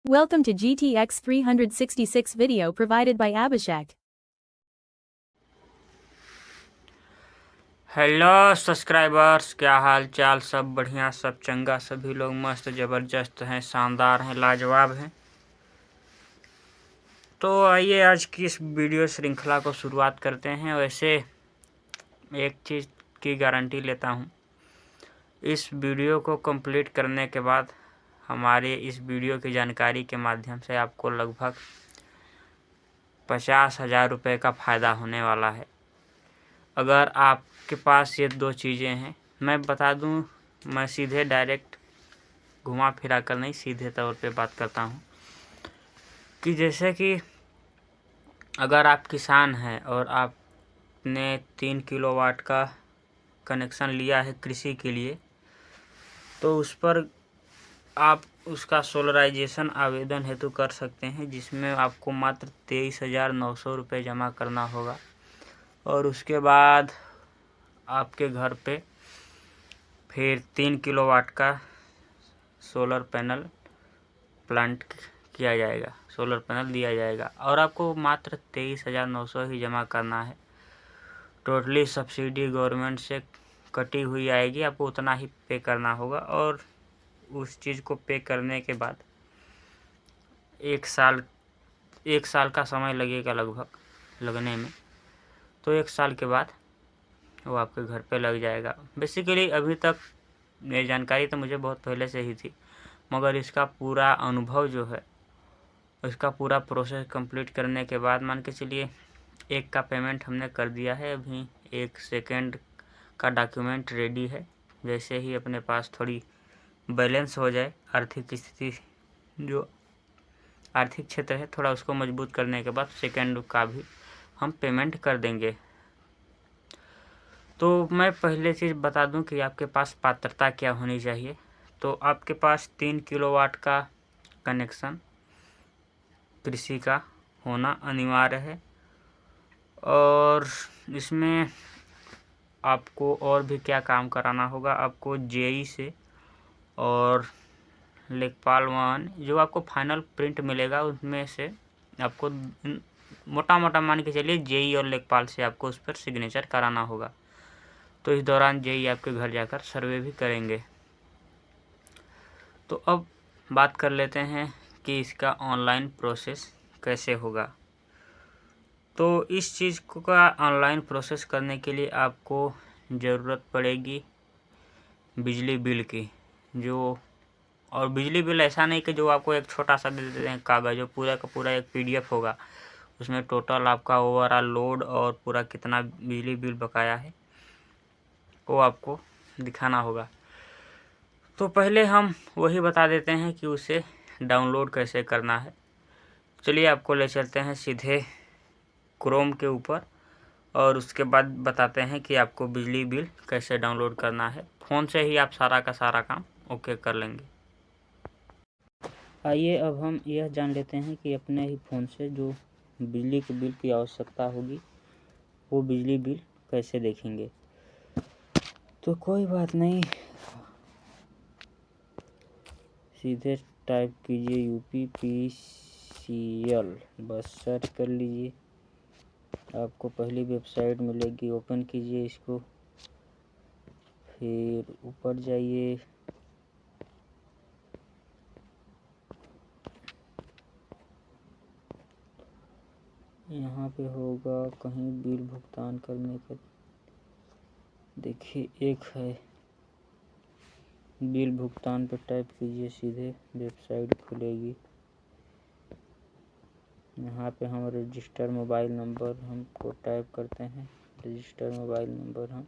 Welcome to GTX 366 video provided by Abhishek. Hello subscribers, क्या हाल चाल। सब बढ़िया, सब चंगा, सभी लोग मस्त ज़बरदस्त हैं, शानदार हैं, लाजवाब हैं। तो आइए आज की इस वीडियो श्रृंखला को शुरुआत करते हैं। वैसे एक चीज़ की गारंटी लेता हूँ, इस वीडियो को कंप्लीट करने के बाद हमारे इस वीडियो की जानकारी के माध्यम से आपको लगभग 50,000 रुपये का फ़ायदा होने वाला है। अगर आपके पास ये दो चीज़ें हैं, मैं बता दूं, मैं सीधे डायरेक्ट घुमा फिरा कर नहीं, सीधे तौर पे बात करता हूं कि जैसे कि अगर आप किसान हैं और आपने 3 किलोवाट का कनेक्शन लिया है कृषि के लिए, तो उस पर आप उसका सोलराइजेशन आवेदन हेतु कर सकते हैं, जिसमें आपको मात्र 23,900 रुपये जमा करना होगा। और उसके बाद आपके घर पे फिर 3 किलोवाट का सोलर पैनल प्लांट किया जाएगा, सोलर पैनल दिया जाएगा और आपको मात्र 23,900 ही जमा करना है। टोटली सब्सिडी गवर्नमेंट से कटी हुई आएगी, आपको उतना ही पे करना होगा। और उस चीज़ को पे करने के बाद एक साल का समय लगेगा लगभग लगने में। तो 1 साल के बाद वो आपके घर पे लग जाएगा। बेसिकली अभी तक ये जानकारी तो मुझे बहुत पहले से ही थी, मगर इसका पूरा अनुभव जो है, इसका पूरा प्रोसेस कंप्लीट करने के बाद मान के चलिए 1 का पेमेंट हमने कर दिया है। अभी 1 सेकेंड का डॉक्यूमेंट रेडी है। जैसे ही अपने पास थोड़ी बैलेंस हो जाए, आर्थिक स्थिति जो आर्थिक क्षेत्र है थोड़ा उसको मजबूत करने के बाद सेकेंड का भी हम पेमेंट कर देंगे। तो मैं पहले चीज़ बता दूं कि आपके पास पात्रता क्या होनी चाहिए। तो आपके पास 3 किलोवाट का कनेक्शन कृषि का होना अनिवार्य है। और इसमें आपको और भी क्या काम कराना होगा, आपको जेई से और लेखपाल 1 जो आपको फाइनल प्रिंट मिलेगा उसमें से आपको मोटा मोटा मान के चलिए जेई और लेखपाल से आपको उस पर सिग्नेचर कराना होगा। तो इस दौरान जेई आपके घर जाकर सर्वे भी करेंगे। तो अब बात कर लेते हैं कि इसका ऑनलाइन प्रोसेस कैसे होगा। तो इस चीज़ का ऑनलाइन प्रोसेस करने के लिए आपको ज़रूरत पड़ेगी बिजली बिल की। और बिजली बिल ऐसा नहीं कि जो आपको एक छोटा सा दे देते हैं कागज़, जो पूरा का पूरा एक पीडीएफ होगा, उसमें टोटल आपका ओवरऑल लोड और पूरा कितना बिजली बिल बकाया है वो आपको दिखाना होगा। तो पहले हम वही बता देते हैं कि उसे डाउनलोड कैसे करना है। चलिए आपको ले चलते हैं सीधे क्रोम के ऊपर और उसके बाद बताते हैं कि आपको बिजली बिल कैसे डाउनलोड करना है। फ़ोन से ही आप सारा का सारा काम ओके कर लेंगे। आइए अब हम यह जान लेते हैं कि अपने ही फ़ोन से जो बिजली के बिल की आवश्यकता होगी वो बिजली बिल कैसे देखेंगे। तो कोई बात नहीं, सीधे टाइप कीजिए UPPCL, बस सर्च कर लीजिए। आपको पहली वेबसाइट मिलेगी, ओपन कीजिए इसको, फिर ऊपर जाइए, यहाँ पे होगा कहीं बिल भुगतान करने का, देखिए एक है बिल भुगतान पर टाइप कीजिए, सीधे वेबसाइट खुलेगी। यहाँ पे हम रजिस्टर मोबाइल नंबर हमको टाइप करते हैं, रजिस्टर मोबाइल नंबर हम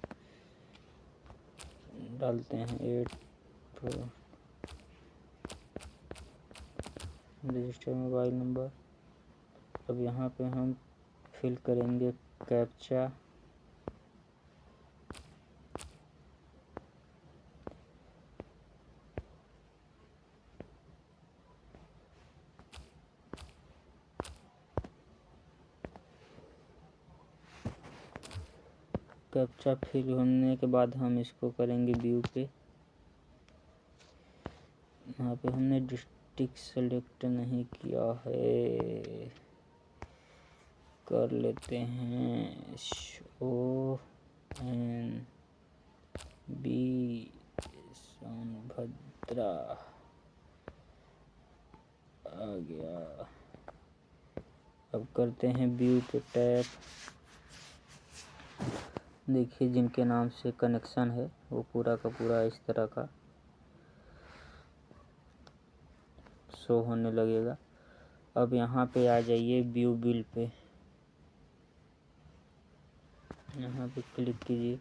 डालते हैं 8 रजिस्टर मोबाइल नंबर। अब यहाँ पे हम फिल करेंगे कैप्चा। कैप्चा फिल होने के बाद हम इसको करेंगे व्यू पे। यहाँ पे हमने डिस्ट्रिक्ट सेलेक्ट नहीं किया है, कर लेते हैं। ONB सोनभद्रा आ गया। अब करते हैं व्यू पे टैप। देखिए जिनके नाम से कनेक्शन है वो पूरा का पूरा इस तरह का शो होने लगेगा। अब यहाँ पे आ जाइए व्यू बिल पे, यहाँ पे क्लिक कीजिए।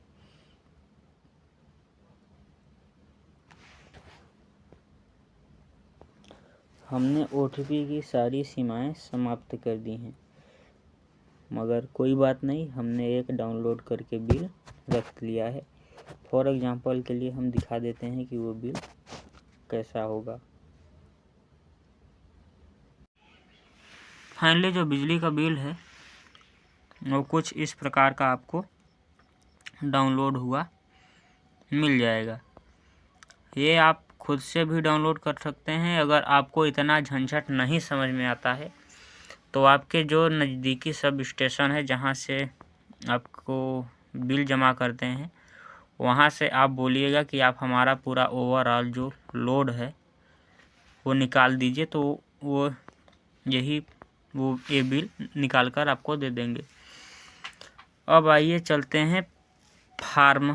हमने OTP की सारी सीमाएं समाप्त कर दी हैं, मगर कोई बात नहीं, हमने एक डाउनलोड करके बिल रख लिया है। फॉर एग्जांपल के लिए हम दिखा देते हैं कि वो बिल कैसा होगा। फाइनली जो बिजली का बिल है वो कुछ इस प्रकार का आपको डाउनलोड हुआ मिल जाएगा। ये आप खुद से भी डाउनलोड कर सकते हैं। अगर आपको इतना झंझट नहीं समझ में आता है तो आपके जो नज़दीकी सब स्टेशन है जहाँ से आपको बिल जमा करते हैं, वहाँ से आप बोलिएगा कि आप हमारा पूरा ओवरऑल जो लोड है वो निकाल दीजिए, तो वो ये बिल निकाल कर आपको दे देंगे। अब आइए चलते हैं फॉर्म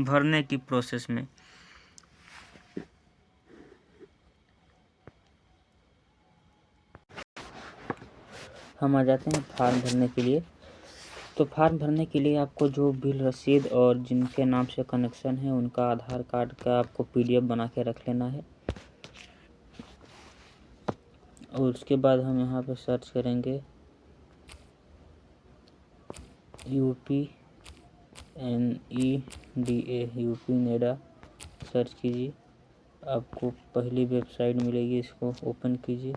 भरने की प्रोसेस में। हम आ जाते हैं फॉर्म भरने के लिए। तो फॉर्म भरने के लिए आपको जो बिल रसीद और जिनके नाम से कनेक्शन है उनका आधार कार्ड का आपको PDF बना के रख लेना है। और उसके बाद हम यहाँ पे सर्च करेंगे UPNEDA, यूपी नेडा सर्च कीजिए। आपको पहली वेबसाइट मिलेगी, इसको ओपन कीजिए।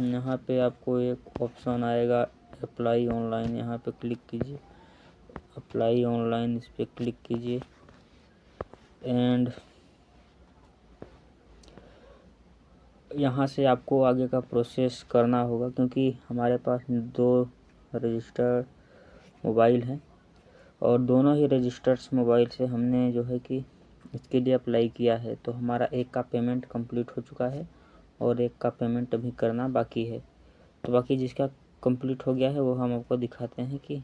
यहाँ पे आपको एक ऑप्शन आएगा अप्लाई ऑनलाइन, यहाँ पे क्लिक कीजिए। अप्लाई ऑनलाइन इस पर क्लिक कीजिए एंड यहाँ से आपको आगे का प्रोसेस करना होगा, क्योंकि हमारे पास 2 रजिस्टर्ड मोबाइल हैं और दोनों ही रजिस्टर्ड मोबाइल से हमने जो है कि इसके लिए अप्लाई किया है। तो हमारा एक का पेमेंट कंप्लीट हो चुका है और एक का पेमेंट अभी करना बाकी है। तो बाकी जिसका कंप्लीट हो गया है वो हम आपको दिखाते हैं कि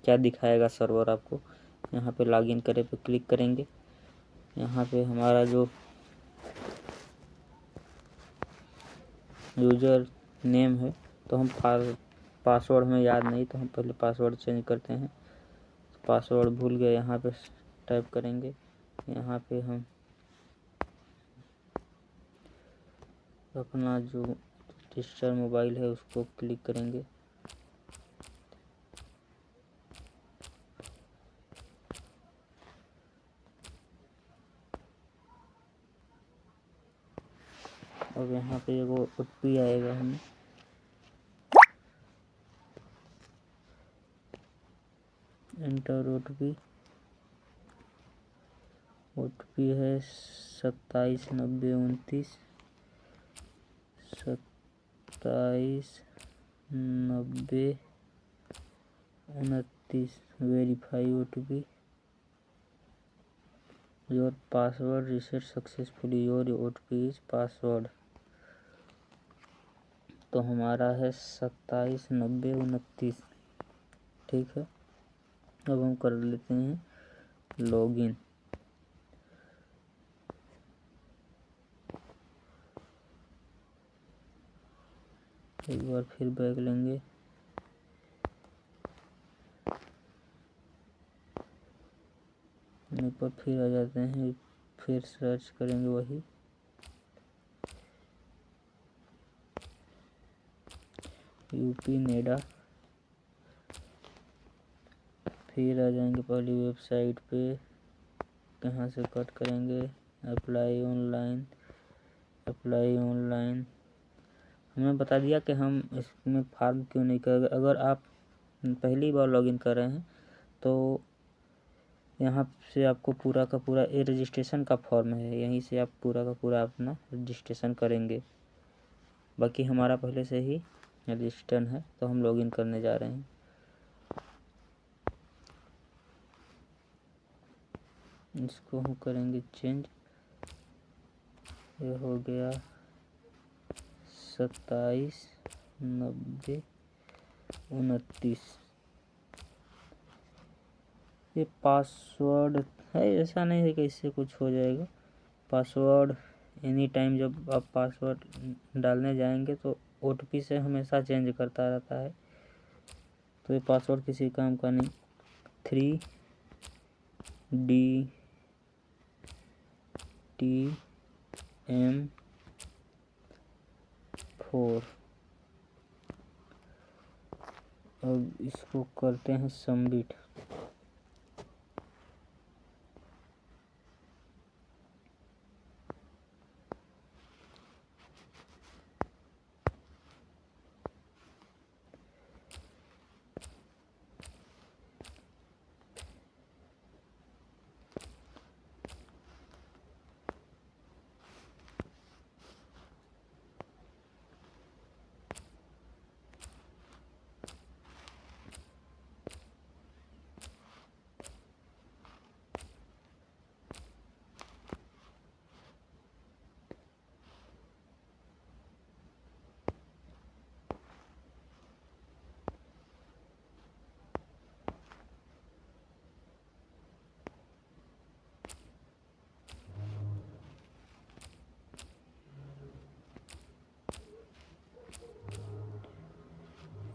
क्या दिखाएगा सर्वर आपको। यहाँ पे लॉगिन करे पे क्लिक करेंगे। यहाँ पे हमारा जो यूज़र नेम है, तो हम पासवर्ड में याद नहीं, तो हम पहले पासवर्ड चेंज करते हैं। पासवर्ड भूल गए, यहाँ पे टाइप करेंगे। यहाँ पे हम अपना जो रजिस्टर मोबाइल है उसको क्लिक करेंगे। अब यहाँ पे एगो OTP आएगा, हमें एंटर OTP है 279029 279029। Verify OTP, your password reset successfully, your OTP is password. तो हमारा है 279029। ठीक है, अब हम कर लेते हैं लॉगिन। एक बार फिर बैक लेंगे। ऊपर फिर आ जाते हैं, फिर सर्च करेंगे वही यूपी नेडा। फिर आ जाएंगे पहली वेबसाइट पे, यहाँ से कट करेंगे अप्लाई ऑनलाइन। हमें बता दिया कि हम इसमें फॉर्म क्यों नहीं करेंगे। अगर आप पहली बार लॉगिन कर रहे हैं तो यहाँ से आपको पूरा का पूरा ये रजिस्ट्रेशन का फॉर्म है, यहीं से आप पूरा का पूरा अपना रजिस्ट्रेशन करेंगे। बाकी हमारा पहले से ही रजिस्टर है तो हम लॉगिन करने जा रहे हैं। इसको हम करेंगे चेंज। ये हो गया 279029। ये पासवर्ड है, ऐसा नहीं है कि इससे कुछ हो जाएगा। पासवर्ड एनी टाइम जब आप पासवर्ड डालने जाएंगे तो OTP से हमेशा चेंज करता रहता है, तो ये पासवर्ड किसी काम का नहीं। 3DTM4। अब इसको करते हैं सबमिट।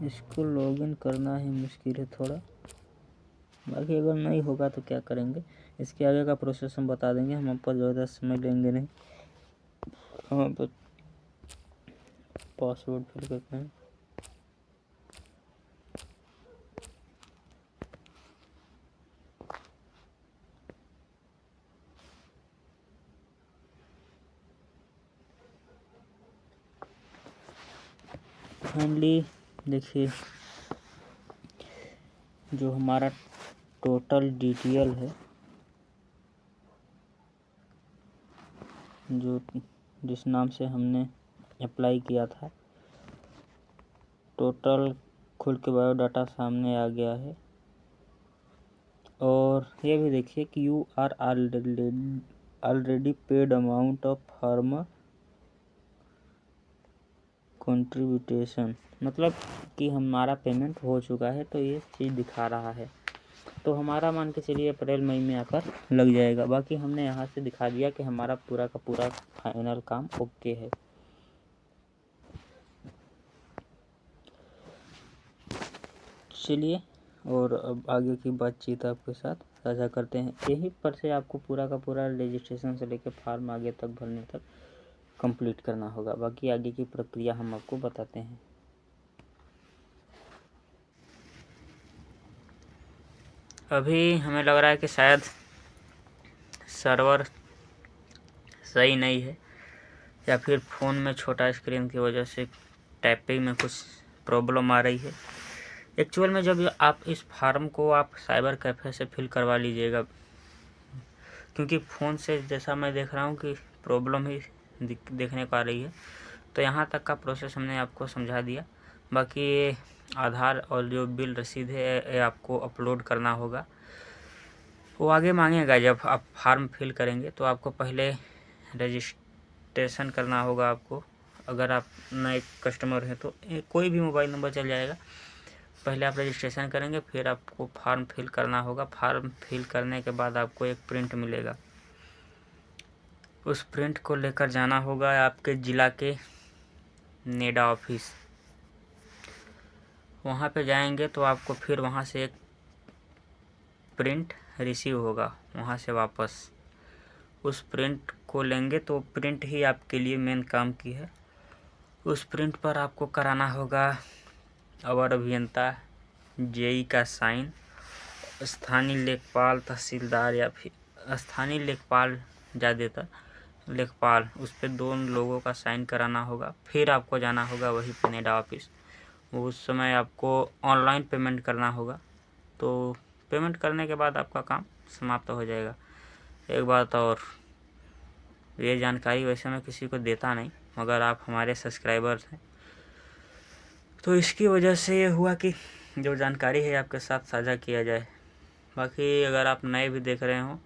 इसको लॉगिन करना ही मुश्किल है थोड़ा, बाकी अगर नहीं होगा तो क्या करेंगे, इसके आगे का प्रोसेस हम बता देंगे। हम आपका ज़्यादा समय लेंगे नहीं। हम पर पासवर्ड फिल करते हैं। फाइनली देखिए जो हमारा टोटल डिटेल है, जो जिस नाम से हमने अप्लाई किया था, टोटल खुल के बायोडाटा सामने आ गया है। और ये भी देखिए कि you are already paid amount of farmer contribution, मतलब कि हमारा पेमेंट हो चुका है, तो ये चीज़ दिखा रहा है। तो हमारा मान के चलिए अप्रैल मई में आकर लग जाएगा। बाकी हमने यहाँ से दिखा दिया कि हमारा पूरा का पूरा फाइनल काम ओके है। चलिए और अब आगे की बातचीत आपके साथ साझा करते हैं। यहीं पर से आपको पूरा का पूरा रजिस्ट्रेशन से लेकर फार्म आगे तक भरने तक कंप्लीट करना होगा। बाकी आगे की प्रक्रिया हम आपको बताते हैं। अभी हमें लग रहा है कि शायद सर्वर सही नहीं है, या फिर फ़ोन में छोटा स्क्रीन की वजह से टाइपिंग में कुछ प्रॉब्लम आ रही है। एक्चुअल में जब आप इस फार्म को आप साइबर कैफ़े से फिल करवा लीजिएगा, क्योंकि फ़ोन से जैसा मैं देख रहा हूँ कि प्रॉब्लम ही देखने को आ रही है। तो यहाँ तक का प्रोसेस हमने आपको समझा दिया। बाकी ये आधार और जो बिल रसीद है ये आपको अपलोड करना होगा। वो आगे मांगेगा जब आप फार्म फिल करेंगे, तो आपको पहले रजिस्ट्रेशन करना होगा। आपको अगर आप नए कस्टमर हैं तो कोई भी मोबाइल नंबर चल जाएगा। पहले आप रजिस्ट्रेशन करेंगे, फिर आपको फार्म फिल करना होगा। फार्म फिल करने के बाद आपको एक प्रिंट मिलेगा, उस प्रिंट को लेकर जाना होगा आपके ज़िला के नेडा ऑफिस। वहाँ पे जाएंगे तो आपको फिर वहाँ से एक प्रिंट रिसीव होगा, वहाँ से वापस उस प्रिंट को लेंगे। तो प्रिंट ही आपके लिए मेन काम की है। उस प्रिंट पर आपको कराना होगा अवर अभियंता जेई का साइन, स्थानीय लेखपाल तहसीलदार या फिर स्थानीय लेखपाल, ज़्यादातर लेखपाल, उस पर 2 लोगों का साइन कराना होगा। फिर आपको जाना होगा वही नेडा ऑफिस। उस समय आपको ऑनलाइन पेमेंट करना होगा। तो पेमेंट करने के बाद आपका काम समाप्त हो जाएगा। एक बात और, ये जानकारी वैसे मैं किसी को देता नहीं, मगर आप हमारे सब्सक्राइबर्स हैं तो इसकी वजह से ये हुआ कि जो जानकारी है आपके साथ साझा किया जाए। बाकी अगर आप नए भी देख रहे हो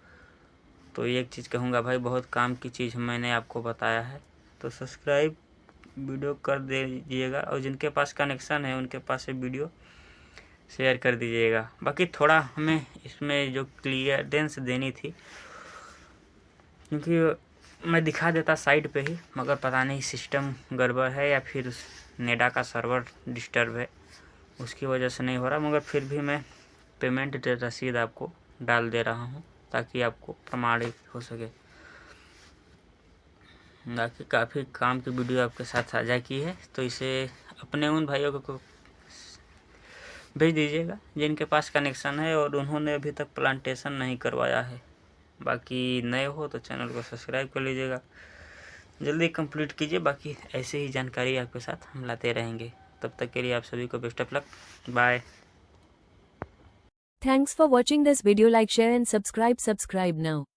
तो एक चीज़ कहूँगा भाई, बहुत काम की चीज़ मैंने आपको बताया है, तो सब्सक्राइब वीडियो कर दीजिएगा और जिनके पास कनेक्शन है उनके पास से वीडियो शेयर कर दीजिएगा। बाकी थोड़ा हमें इसमें जो क्लियरेंस देनी थी, क्योंकि मैं दिखा देता साइड पे ही, मगर पता नहीं सिस्टम गड़बड़ है या फिर नेडा का सर्वर डिस्टर्ब है, उसकी वजह से नहीं हो रहा। मगर फिर भी मैं पेमेंट रसीद आपको डाल दे रहा हूँ ताकि आपको प्रमाणित हो सके। बाकी काफ़ी काम की वीडियो आपके साथ साझा की है, तो इसे अपने उन भाइयों को भेज दीजिएगा जिनके पास कनेक्शन है और उन्होंने अभी तक प्लांटेशन नहीं करवाया है। बाकी नए हो तो चैनल को सब्सक्राइब कर लीजिएगा, जल्दी कंप्लीट कीजिए। बाकी ऐसे ही जानकारी आपके साथ हम लाते रहेंगे। तब तक के लिए आप सभी को best of luck, bye. Thanks for watching this video. Like, share and subscribe now.